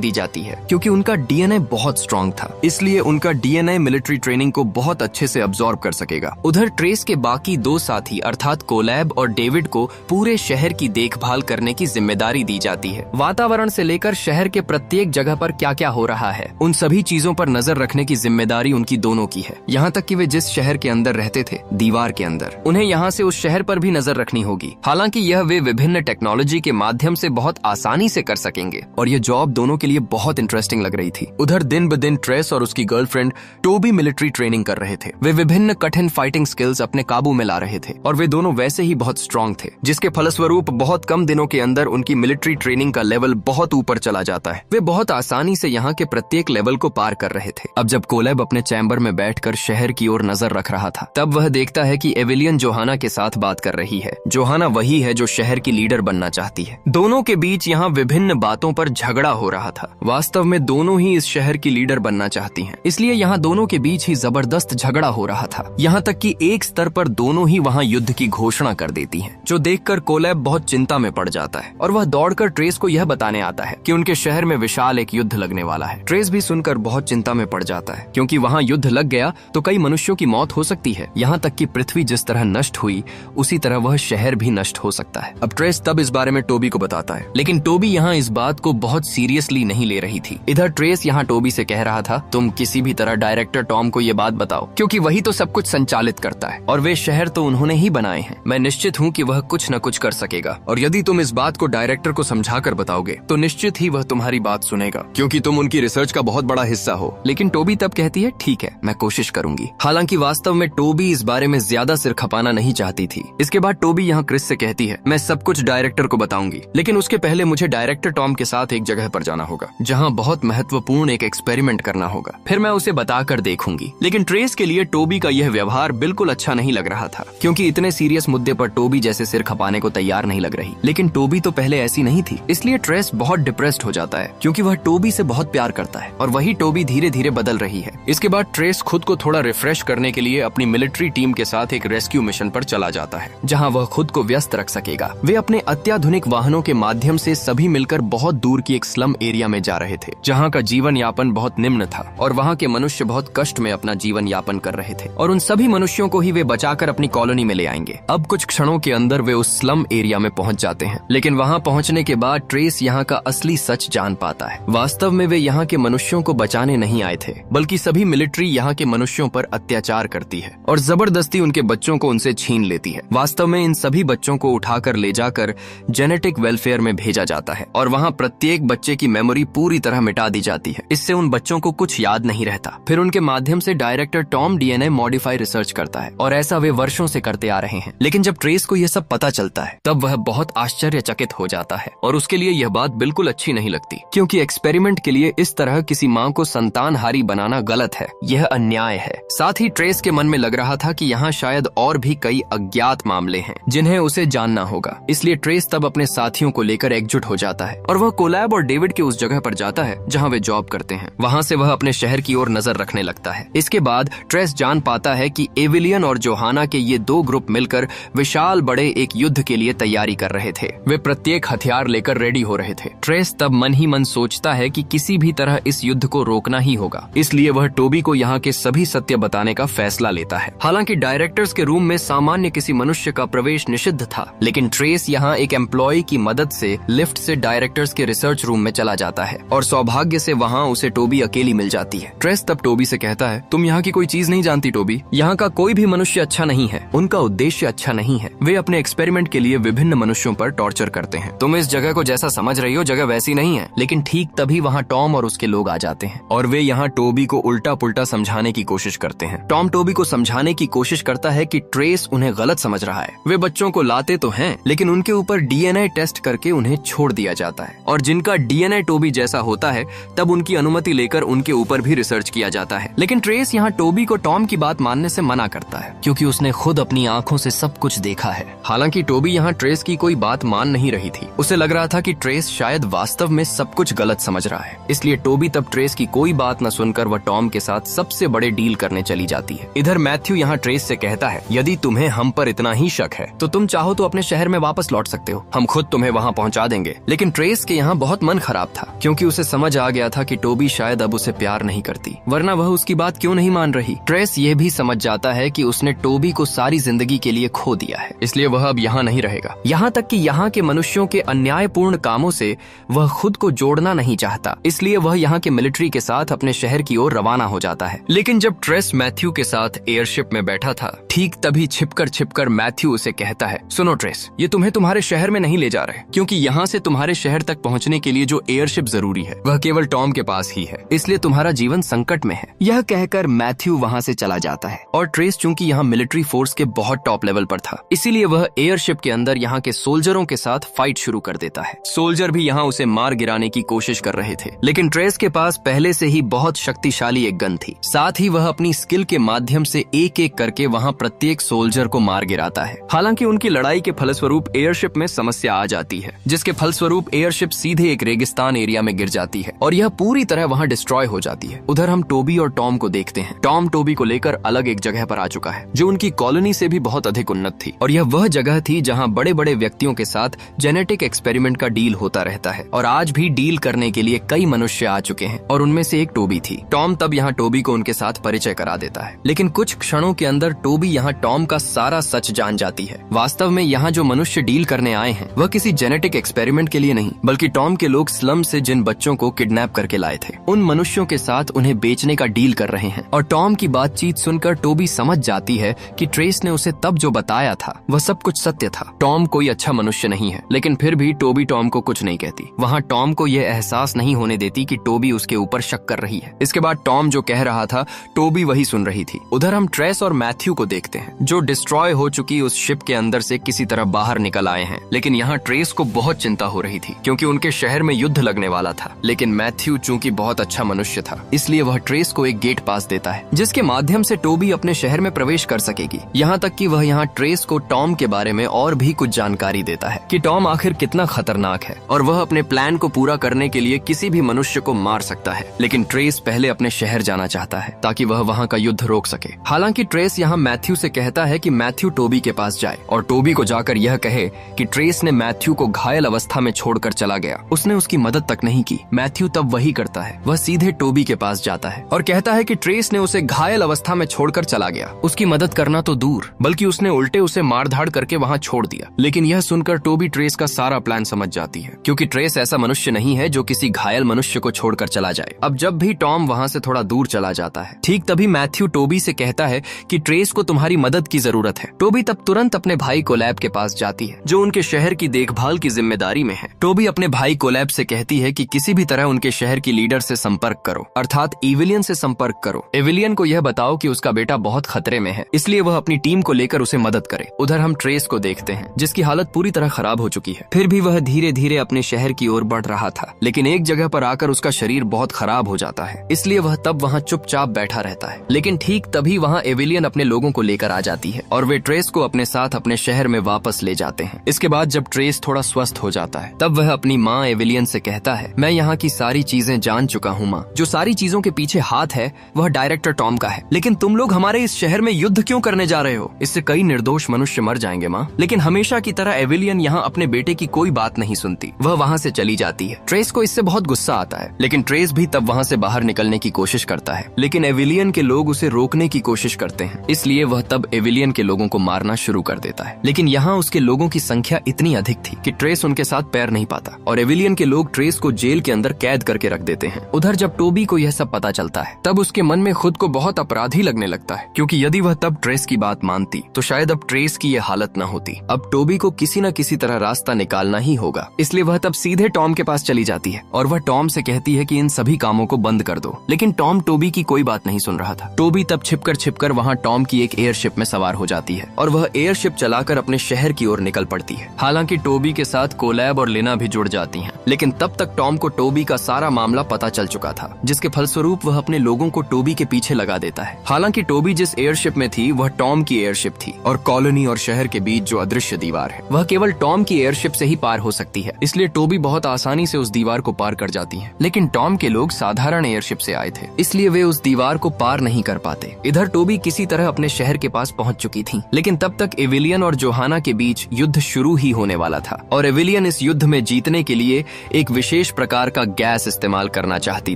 दी जाती है, क्योंकि उनका डीएनए बहुत स्ट्रॉन्ग था, इसलिए उनका डीएनए मिलिट्री ट्रेनिंग को बहुत अच्छे से अब्सॉर्ब कर सकेगा। उधर ट्रेस के बाकी दो साथी अर्थात कोलैब और डेविड को पूरे शहर की देखभाल करने की जिम्मेदारी दी जाती है। वातावरण से लेकर शहर के प्रत्येक जगह पर क्या क्या हो रहा है, उन सभी चीजों पर नजर रखने की जिम्मेदारी उनकी दोनों की है। यहाँ तक कि वे जिस शहर के अंदर रहते थे, दीवार के अंदर, उन्हें यहाँ से उस शहर पर भी नजर रखनी होगी। हालांकि यह वे विभिन्न टेक्नोलॉजी के माध्यम से बहुत आसानी से कर सकेंगे और यह जॉब दोनों के लिए बहुत इंटरेस्टिंग लग रही थी। उधर दिन ब दिन ट्रेस और उसकी गर्लफ्रेंड टोबी मिलिट्री ट्रेनिंग कर रहे थे। वे विभिन्न कठिन फाइटिंग स्किल्स अपने काबू में ला रहे थे और वे दोनों वैसे ही बहुत स्ट्रॉन्ग थे, जिसके फलस्वरूप बहुत कम दिनों के अंदर उनकी मिलिट्री ट्रेनिंग का लेवल बहुत ऊपर चला जाता है। वे बहुत आसानी से यहाँ के प्रत्येक लेवल को पार कर रहे थे। अब जब कोलैब अपने चैम्बर में बैठकर शहर की ओर नजर रख रहा था, तब वह देखता है कि एविलियन जोहाना के साथ बात कर रही है। जोहाना वही है जो शहर की लीडर बनना चाहती है। दोनों के बीच यहाँ विभिन्न बातों पर झगड़ा हो रहा था। वास्तव में दोनों ही इस शहर की लीडर बनना चाहती हैं, इसलिए यहाँ दोनों के बीच ही जबरदस्त झगड़ा हो रहा था। यहाँ तक कि एक स्तर पर दोनों ही वहाँ युद्ध की घोषणा कर देती हैं, जो देखकर कोलैब बहुत चिंता में पड़ जाता है और वह दौड़कर ट्रेस को यह बताने आता है कि उनके शहर में विशाल एक युद्ध लगने वाला है। ट्रेस भी सुनकर बहुत चिंता में पड़ जाता है, क्योंकि वहाँ युद्ध लग गया तो कई मनुष्यों की मौत हो सकती है। यहाँ तक कि पृथ्वी जिस तरह नष्ट हुई, उसी तरह वह शहर भी नष्ट हो सकता है। अब ट्रेस तब इस बारे में टोबी को बताता है, लेकिन टोबी यहाँ इस बात को बहुत सीरियसली नहीं ले रही थी। इधर ट्रेस यहाँ टोबी से कह रहा था, तुम किसी भी तरह डायरेक्टर टॉम को ये बात बताओ, क्योंकि वही तो सब कुछ संचालित करता है और वे शहर तो उन्होंने ही बनाए हैं। मैं निश्चित हूँ कि वह कुछ न कुछ कर सकेगा और यदि तुम इस बात को डायरेक्टर को समझाकर बताओगे तो निश्चित ही वह तुम्हारी बात सुनेगा, क्योंकि तुम उनकी रिसर्च का बहुत बड़ा हिस्सा हो। लेकिन टोबी तब कहती है, ठीक है, मैं कोशिश करूंगी। हालांकि वास्तव में टोबी इस बारे में ज्यादा सिर खपाना नहीं चाहती थी। इसके बाद टोबी यहाँ क्रिस से कहती है, मैं सब कुछ डायरेक्टर को बताऊंगी, लेकिन उसके पहले मुझे डायरेक्टर टॉम के साथ एक जगह पर जाना होगा जहाँ बहुत महत्वपूर्ण एक एक्सपेरिमेंट करना होगा, फिर मैं उसे बताकर देखूंगी। लेकिन ट्रेस के लिए टोबी का यह व्यवहार बिल्कुल अच्छा नहीं लग रहा था, क्योंकि इतने सीरियस मुद्दे पर टोबी जैसे सिर खपाने को तैयार नहीं लग रही। लेकिन टोबी तो पहले ऐसी नहीं थी, इसलिए ट्रेस बहुत डिप्रेस्ड हो जाता है, क्योंकि वह टोबी से बहुत प्यार करता है और वही टोबी धीरे धीरे बदल रही है। इसके बाद ट्रेस खुद को थोड़ा रिफ्रेश करने के लिए अपनी मिलिट्री टीम के साथ एक रेस्क्यू मिशन पर चला जाता है, जहाँ वह खुद को व्यस्त रख सकेगा। वे अपने अत्याधुनिक वाहनों के माध्यम से सभी मिलकर बहुत दूर की एक स्लम एरिया में जा रहे थे, जहाँ का जीवन यापन बहुत निम्न था और वहाँ के मनुष्य बहुत कष्ट में अपना जीवन यापन कर रहे थे और उन सभी मनुष्यों को ही वे बचाकर अपनी कॉलोनी में ले आएंगे। अब कुछ क्षणों के अंदर वे उस स्लम एरिया में पहुंच जाते हैं, लेकिन वहां पहुंचने के बाद ट्रेस यहाँ का असली सच जान पाता है। वास्तव में वे यहाँ के मनुष्यों को बचाने नहीं आए थे, बल्कि सभी मिलिट्री यहाँ के मनुष्यों पर अत्याचार करती है और जबरदस्ती उनके बच्चों को उनसे छीन लेती है। वास्तव में इन सभी बच्चों को उठाकर ले जाकर जेनेटिक वेलफेयर में भेजा जाता है और वहाँ प्रत्येक बच्चे की मेमोरी पूरी तरह मिटा दी जाती है। इससे उन बच्चों को कुछ याद नहीं रहता। फिर उनके माध्यम से director Tom DNA modify research करता है और ऐसा वे वर्षों से करते आ रहे हैं। लेकिन जब ट्रेस को यह सब पता चलता है, तब वह बहुत आश्चर्यचकित हो जाता है और उसके लिए यह बात बिल्कुल अच्छी नहीं लगती, क्योंकि एक्सपेरिमेंट के लिए इस तरह किसी माँ को संतानहारी बनाना गलत है, यह अन्याय है। साथ ही ट्रेस के मन में लग रहा था कि यहाँ शायद और भी कई अज्ञात मामले हैं जिन्हें उसे जानना होगा। इसलिए ट्रेस तब अपने साथियों को लेकर एकजुट हो जाता है और वह कोलैब और डेविड के उस जगह पर जाता है जहाँ वे जॉब करते हैं। वहाँ से वह अपने शहर की ओर नजर रखने लगता है। इसके बाद ट्रेस जान पाता है कि एविलियन और जोहाना के ये दो ग्रुप मिलकर विशाल बड़े एक युद्ध के लिए तैयारी कर रहे थे। वे प्रत्येक हथियार लेकर रेडी हो रहे थे। ट्रेस तब मन ही मन सोचता है कि किसी भी तरह इस युद्ध को रोकना ही होगा, इसलिए वह टोबी को यहाँ के सभी सत्य बताने का फैसला लेता है। हालांकि डायरेक्टर्स के रूम में सामान्य किसी मनुष्य का प्रवेश निषिद्ध था, लेकिन ट्रेस यहाँ एक एम्प्लॉय की मदद से लिफ्ट से डायरेक्टर्स के रिसर्च रूम में चला जाता है और सौभाग्य से वहाँ उसे टोबी अकेली मिल जाती है। ट्रेस तब टोबी से कहता है, तुम यहाँ की कोई चीज नहीं जानती टोबी, यहाँ का कोई भी मनुष्य अच्छा नहीं है, उनका उद्देश्य अच्छा नहीं है, वे अपने एक्सपेरिमेंट के लिए विभिन्न मनुष्यों पर टॉर्चर करते हैं। तुम इस जगह को जैसा समझ रही हो जगह वैसी नहीं है। लेकिन ठीक तभी वहाँ टॉम और उसके लोग आ जाते हैं और वे यहाँ टोबी को उल्टा पुल्टा समझाने की कोशिश करते हैं। टॉम टोबी को समझाने की कोशिश करता है कि ट्रेस उन्हें गलत समझ रहा है। वे बच्चों को लाते तो हैं, लेकिन उनके ऊपर डीएनए टेस्ट करके उन्हें छोड़ दिया जाता है और जिनका डीएनए टोबी जैसा होता है तब उनकी अनुमति लेकर उनके ऊपर भी रिसर्च किया जाता है। लेकिन ट्रेस यहाँ टोबी को टॉम की बात मानने से मना करता है क्योंकि उसने खुद अपनी आंखों से सब कुछ देखा है। हालांकि टोबी यहाँ ट्रेस की कोई बात मान नहीं रही थी। उसे लग रहा था कि ट्रेस शायद वास्तव में सब कुछ गलत समझ रहा है, इसलिए टोबी तब ट्रेस की कोई बात न सुनकर वह टॉम के साथ सबसे बड़े डील करने चली जाती है। इधर मैथ्यू यहाँ ट्रेस से कहता है, यदि तुम्हें हम पर इतना ही शक है तो तुम चाहो तो अपने शहर में वापस लौट सकते हो, हम खुद तुम्हें वहाँ पहुँचा देंगे। लेकिन ट्रेस के यहाँ बहुत मन खराब था क्योंकि उसे समझ आ गया था कि टोबी शायद अब उसे प्यार नहीं करती, वरना वह उसकी बात क्यों नहीं मान रही। ट्रेस ये भी समझ जाता है कि उसने टोबी को सारी जिंदगी के लिए खो दिया है, इसलिए वह अब यहाँ नहीं रहेगा। यहाँ तक कि यहाँ के मनुष्यों के अन्यायपूर्ण कामों से वह खुद को जोड़ना नहीं चाहता, इसलिए वह यहाँ के मिलिट्री के साथ अपने शहर की ओर रवाना हो जाता है। लेकिन जब ट्रेस मैथ्यू के साथ एयरशिप में बैठा था, ठीक तभी छिपकर मैथ्यू उसे कहता है, सुनो ट्रेस, ये तुम्हें तुम्हारे शहर में नहीं ले जा रहे, क्योंकि यहाँ से तुम्हारे शहर तक पहुँचने के लिए जो एयरशिप जरूरी है वह केवल टॉम के पास ही है, इसलिए तुम्हारा जीवन संकट में है। यह कहकर मैथ्यू वहाँ से चला जाता है और ट्रेस चूंकि यहाँ मिलिट्री फोर्स के बहुत टॉप लेवल पर था, इसीलिए वह एयरशिप के अंदर यहाँ के सोल्जरों के साथ फाइट शुरू कर देता है। सोल्जर भी यहाँ उसे मार गिराने की कोशिश कर रहे थे, लेकिन ट्रेस के पास पहले से ही बहुत शक्तिशाली एक गन थी। साथ ही वह अपनी स्किल के माध्यम से एक एक करके वहाँ प्रत्येक सोल्जर को मार गिराता है। हालांकि उनकी लड़ाई के फलस्वरूप एयरशिप में समस्या आ जाती है, जिसके फलस्वरूप एयरशिप सीधे एक रेगिस्तान एरिया में गिर जाती है और यह पूरी तरह वहाँ डिस्ट्रॉय हो जाती है। उधर हम टोबी और टॉम को देखते हैं। टॉम टोबी को लेकर अलग एक जगह पर आ चुका है जो उनकी कॉलोनी से भी बहुत अधिक उन्नत थी और यह वह जगह थी जहाँ बड़े बड़े व्यक्तियों के साथ जेनेटिक एक्सपेरिमेंट का डील होता रहता है और आज भी डील करने के लिए कई मनुष्य आ चुके हैं और उनमें से एक टोबी थी। टॉम तब यहाँ टोबी को उनके साथ परिचय करा देता है, लेकिन कुछ क्षणों के अंदर टोबी यहाँ टॉम का सारा सच जान जाती है। वास्तव में यहाँ जो मनुष्य डील करने आए हैं वह किसी जेनेटिक एक्सपेरिमेंट के लिए नहीं, बल्कि टॉम के लोग स्लम से जिन बच्चों को किडनैप करके लाए थे उन मनुष्यों के साथ उन्हें बेचने का डील कर रहे हैं। और टॉम की बातचीत सुनकर टोबी समझ जाती है कि ट्रेस ने उसे तब जो बताया था वह सब कुछ सत्य था। टॉम कोई अच्छा मनुष्य नहीं है, लेकिन फिर भी टोबी टॉम को कुछ नहीं कहती। वहाँ टॉम को यह एहसास नहीं होने देती कि टोबी उसके ऊपर शक कर रही है। इसके बाद टॉम जो कह रहा था टोबी वही सुन रही थी। उधर हम ट्रेस और मैथ्यू को देखते हैं जो डिस्ट्रॉय हो चुकी उस शिप के अंदर से किसी तरह बाहर निकल आए हैं। लेकिन यहाँ ट्रेस को बहुत चिंता हो रही थी क्योंकि उनके शहर में युद्ध लगने वाला था। लेकिन मैथ्यू चूंकि बहुत अच्छा मनुष्य था, इसलिए वह ट्रेस को एक गेट पास देता है जिसके माध्यम से टोबी अपने शहर में प्रवेश कर सकेगी। यहाँ तक कि वह यहाँ ट्रेस को टॉम के बारे में और भी कुछ जानकारी देता है कि टॉम आखिर कितना खतरनाक है और वह अपने प्लान को पूरा करने के लिए किसी भी मनुष्य को मार सकता है। लेकिन ट्रेस पहले अपने शहर जाना चाहता है ताकि वह वहाँ का युद्ध रोक सके। हालांकि ट्रेस यहाँ मैथ्यू से कहता है कि मैथ्यू टोबी के पास जाए और टोबी को जाकर यह कहे कि ट्रेस ने मैथ्यू को घायल अवस्था में छोड़कर चला गया, उसने उसकी मदद तक नहीं की। मैथ्यू तब वही करता है, वह सीधे टोबी के पास जाता है और कहता है कि ट्रेस ने उसे घायल अवस्था में छोड़कर चला गया। उसकी मदद करना तो दूर, बल्कि उसने उल्टे उसे मार धाड़ करके वहाँ छोड़ दिया। लेकिन यह सुनकर टोबी ट्रेस का सारा प्लान समझ जाती है क्योंकि ट्रेस ऐसा मनुष्य नहीं है जो किसी घायल मनुष्य को छोड़कर चला जाए। अब जब भी टॉम वहाँ से थोड़ा दूर चला जाता है, ठीक तभी मैथ्यू टोबी से कहता है कि ट्रेस को तुम्हारी मदद की जरूरत है। टोबी तब तुरंत अपने भाई कोलैब के पास जाती है जो उनके शहर की देखभाल की जिम्मेदारी में है। टोबी अपने भाई कोलैब से कहती है कि किसी भी तरह उनके शहर की लीडर से संपर्क करो, अर्थात एविलियन से संपर्क करो। एविलियन को यह बताओ कि उसका बेटा बहुत खतरे में है, इसलिए वह अपनी टीम को लेकर उसे मदद करे। उधर हम ट्रेस को देखते हैं जिसकी हालत पूरी तरह खराब हो चुकी है। फिर भी वह धीरे धीरे अपने शहर की ओर बढ़ रहा था, लेकिन एक जगह पर आकर उसका शरीर बहुत खराब हो जाता है, इसलिए वह तब वहाँ चुपचाप बैठा रहता है। लेकिन ठीक तभी वहाँ एविलियन अपने लोगों को लेकर आ जाती है और वे ट्रेस को अपने साथ अपने शहर में वापस ले जाते हैं। इसके बाद जब ट्रेस थोड़ा स्वस्थ हो जाता है तब वह अपनी माँ एविलियन से कहता है, मैं यहाँ की सारी चीजें जान चुका हूँ माँ, जो सारी सारी चीजों के पीछे हाथ है वह डायरेक्टर टॉम का है। लेकिन तुम लोग हमारे इस शहर में युद्ध क्यों करने जा रहे हो? इससे कई निर्दोष मनुष्य मर जाएंगे माँ। लेकिन हमेशा की तरह एविलियन यहाँ अपने बेटे की कोई बात नहीं सुनती, वह वहाँ से चली जाती है। ट्रेस को इससे बहुत गुस्सा आता है, लेकिन ट्रेस भी तब वहाँ से बाहर निकलने की कोशिश करता है। लेकिन एविलियन के लोग उसे रोकने की कोशिश करते हैं, इसलिए वह तब एविलियन के लोगों को मारना शुरू कर देता है। लेकिन यहाँ उसके लोगों की संख्या इतनी अधिक थी कि ट्रेस उनके साथ पैर नहीं पाता और एविलियन के लोग ट्रेस को जेल के अंदर कैद करके रख देते हैं। उधर जब टोबी को यह सब पता चलता है तब उसके मन में खुद को बहुत अपराधी लगने लगता है, क्योंकि यदि वह तब ट्रेस की बात मानती तो शायद अब ट्रेस की यह हालत न होती। अब टोबी को किसी न किसी तरह रास्ता निकालना ही होगा, इसलिए वह तब सीधे टॉम के पास चली जाती है और वह टॉम से कहती है कि इन सभी कामों को बंद कर दो। लेकिन टॉम टोबी की कोई बात नहीं सुन रहा था। टोबी तब छिपकर वहाँ टॉम की एक एयरशिप में सवार हो जाती है और वह एयरशिप चलाकर अपने शहर की ओर निकल पड़ती है। हालांकि टोबी के साथ कोलैब और लिना भी जुड़ जाती हैं, लेकिन तब तक टॉम को टोबी का सारा मामला पता चल चुका था, जिसके फलस्वरूप वह अपने लोगों को टोबी के पीछे लगा देता है। हालांकि टोबी जिस एयरशिप में थी वह टॉम की एयरशिप थी और कॉलोनी और शहर के बीच जो अदृश्य दीवार है वह केवल टॉम की एयरशिप से ही पार हो सकती है, इसलिए टोबी बहुत आसानी से उस दीवार को पार कर जाती है। लेकिन टॉम के लोग साधारण एयरशिप से आए थे, इसलिए वे उस दीवार को पार नहीं कर पाते। इधर टोबी किसी तरह अपने शहर के पास पहुंच चुकी थी, लेकिन तब तक एविलियन और जोहाना के बीच युद्ध शुरू ही होने वाला था और एविलियन इस युद्ध में जीतने के लिए एक विशेष प्रकार का गैस इस्तेमाल करना चाहती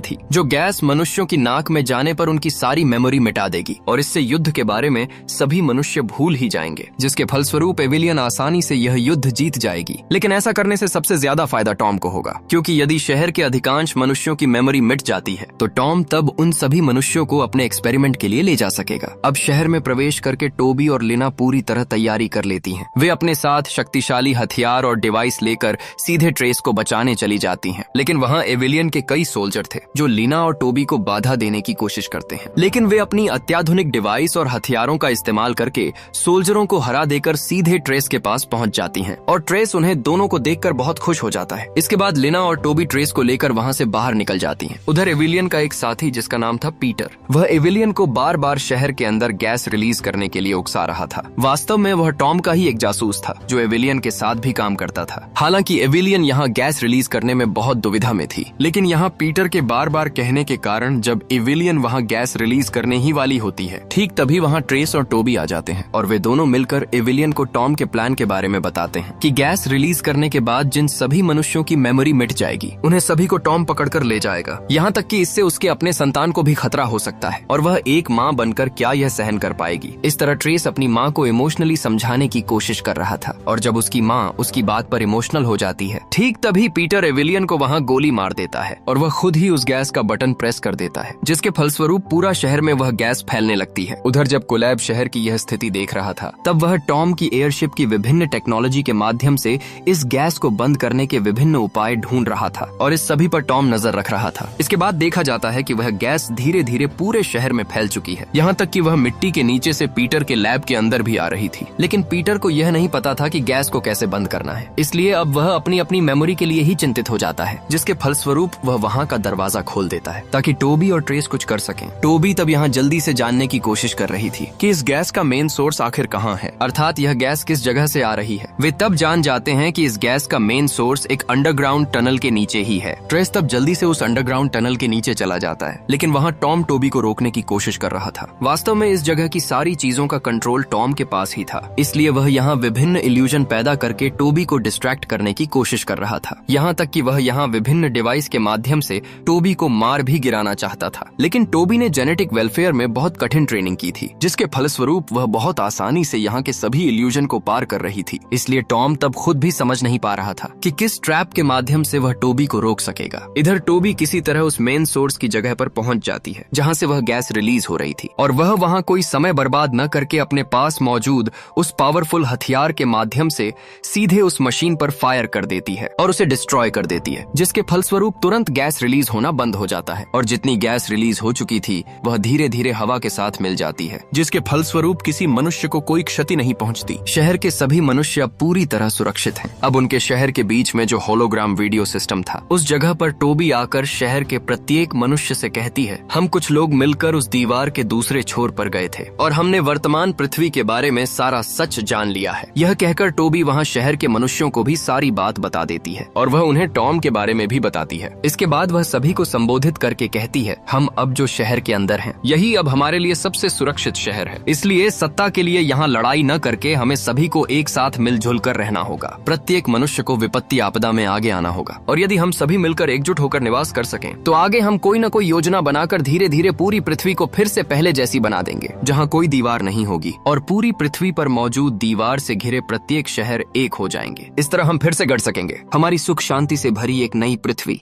थी, जो गैस मनुष्यों की नाक में जाने पर उनकी सारी मेमोरी मिटा देगी और इससे युद्ध के बारे में सभी मनुष्य भूल ही जाएंगे, जिसके फलस्वरूप एविलियन आसानी से यह युद्ध जीत जाएगी। लेकिन ऐसा करने से सबसे ज्यादा फायदा टॉम को होगा, क्योंकि यदि शहर के अधिकांश मनुष्यों की मेमोरी मिट जाती है तो टॉम तब उन सभी मनुष्यों को अपने एक्सपेरिमेंट के लिए ले जा सकेगा। अब शहर में प्रवेश करके टोबी और लिना पूरी तरह तैयारी कर लेती हैं। वे अपने साथ शक्तिशाली हथियार और डिवाइस लेकर सीधे ट्रेस को बचाने चली जाती हैं। लेकिन वहाँ एविलियन के कई सोल्जर थे जो लिना और टोबी को बाधा देने की कोशिश करते हैं, लेकिन वे अपनी अत्याधुनिक डिवाइस और हथियारों का इस्तेमाल करके सोल्जरों को हरा देकर सीधे ट्रेस के पास पहुंच जाती हैं और ट्रेस उन्हें दोनों को देखकर बहुत खुश हो जाता है। इसके बाद लिना और टोबी ट्रेस को लेकर वहाँ से बाहर निकल जाती हैं। उधर एविलियन का एक साथी जिसका नाम था पीटर, वह एविलियन को बार बार शहर के अंदर गैस रिलीज करने के लिए उकसा रहा था। वास्तव में वह टॉम का ही एक जासूस था जो एविलियन के साथ भी काम करता था। हालांकि एविलियन यहाँ गैस रिलीज करने में बहुत दुविधा में थी, लेकिन यहाँ पीटर के बार बार कहने के कारण जब एविलियन वहाँ गैस रिलीज करने ही वाली होती है, ठीक तभी वहाँ ट्रेस और टोबी आ जाते हैं और वे दोनों मिलकर एविलियन को टॉम के प्लान के बारे में बताते हैं कि गैस रिलीज करने के बाद जिन सभी मनुष्यों की मेमोरी मिट जाएगी उन्हें सभी को टॉम पकड़कर ले जाएगा। यहाँ तक कि इससे उसके अपने संतान को भी खतरा हो सकता है और वह एक माँ बनकर क्या यह सहन कर पाएगी। इस तरह ट्रेस अपनी माँ को इमोशनली समझाने की कोशिश कर रहा था और जब उसकी माँ उसकी बात पर इमोशनल हो जाती है, ठीक तभी पीटर एविलियन को वहाँ गोली मार देता है और वह खुद ही उस गैस का बटन प्रेस कर देता है, जिसके फलस्वरूप पूरा शहर में वह गैस फैलने लगती है। उधर जब कोलैब शहर की यह स्थिति देख रहा था तब वह टॉम की एयरशिप की विभिन्न टेक्नोलॉजी के माध्यम से इस गैस को बंद करने के विभिन्न उपाय ढूंढ रहा था और इस सभी पर टॉम नजर रख रहा था। इसके बाद देखा जाता है कि वह गैस धीरे धीरे पूरे शहर में फैल चुकी है, यहाँ तक कि वह मिट्टी के नीचे से पीटर के लैब के अंदर भी आ रही थी। लेकिन पीटर को यह नहीं पता था कि गैस को कैसे बंद करना है, इसलिए अब वह अपनी अपनी मेमोरी के लिए ही चिंतित हो जाता है, जिसके फलस्वरूप वह वहाँ का दरवाजा खोल देता है ताकि टोबी और ट्रेस कुछ कर सकें। टोबी तब यहाँ जल्दी से जानने की कोशिश कर रही थी कि इस गैस का मेन सोर्स आखिर कहाँ है, अर्थात यह गैस किस जगह से आ रही है। वे तब जान जाते हैं कि इस गैस का मेन सोर्स एक अंडरग्राउंड टनल के नीचे ही है। ट्रेस तब जल्दी से उस अंडरग्राउंड टनल के नीचे चला जाता है, लेकिन वहाँ टॉम टोबी को रोकने की कोशिश कर रहा था। वास्तव में इस जगह की सारी चीजों का कंट्रोल टॉम के पास ही था, इसलिए वह यहाँ विभिन्न इल्यूजन पैदा करके टोबी को डिस्ट्रैक्ट करने की कोशिश कर रहा था। यहाँ तक कि वह यहाँ विभिन्न डिवाइस के माध्यम से टोबी को मार भी गिराना चाहता था। लेकिन टोबी ने जेनेटिक वेलफेयर में बहुत कठिन ट्रेनिंग की थी, जिसके फलस्वरूप वह बहुत आसानी से यहाँ के सभी इल्यूजन को पार कर रही थी। इसलिए टॉम तब खुद भी समझ नहीं पा रहा था कि किस ट्रैप के माध्यम से वह टोबी को रोक सकेगा। इधर टोबी किसी तरह उस मेन सोर्स की जगह पर पहुंच जाती है जहां से वह गैस रिलीज हो रही थी और वह वहां कोई समय बर्बाद न करके अपने पास मौजूद उस पावरफुल हथियार के माध्यम से सीधे उस मशीन पर फायर कर देती है और उसे डिस्ट्रॉय कर देती है, जिसके फलस्वरूप तुरंत गैस रिलीज होना बंद हो जाता है और जितनी गैस रिलीज हो चुकी थी वह धीरे धीरे हवा के साथ मिल जाती है, जिसके फलस्वरूप किसी मनुष्य को कोई क्षति नहीं पहुंचती। शहर के सभी मनुष्य अब पूरी तरह सुरक्षित हैं। अब उनके शहर के बीच में जो होलोग्राम वीडियो सिस्टम था उस जगह पर टोबी आकर शहर के प्रत्येक मनुष्य से कहती है, हम कुछ लोग मिलकर उस दीवार के दूसरे छोर पर गए थे और हमने वर्तमान पृथ्वी के बारे में सारा सच जान लिया है। यह कहकर टोबी वहाँ शहर के मनुष्यों को भी सारी बात बता देती है और वह उन्हें टॉम के बारे में भी बताती है। इसके बाद वह सभी को संबोधित करके कहती है, हम अब जो शहर के अंदर हैं, यही अब हमारे लिए सबसे सुरक्षित शहर है। इसलिए सत्ता के लिए यहाँ लड़ाई न करके हमें सभी को एक साथ मिलजुल कर रहना होगा। प्रत्येक मनुष्य को विपत्ति आपदा में आगे आना होगा, और यदि हम सभी मिलकर एकजुट होकर निवास कर सकें तो आगे हम कोई न कोई योजना बनाकर धीरे धीरे पूरी पृथ्वी को फिर से पहले जैसी बना देंगे, जहाँ कोई दीवार नहीं होगी और पूरी पृथ्वी पर मौजूद दीवार से घिरे प्रत्येक शहर एक हो जाएंगे। इस तरह हम फिर से गढ़ सकेंगे हमारी सुख शांति से भरी एक नई पृथ्वी।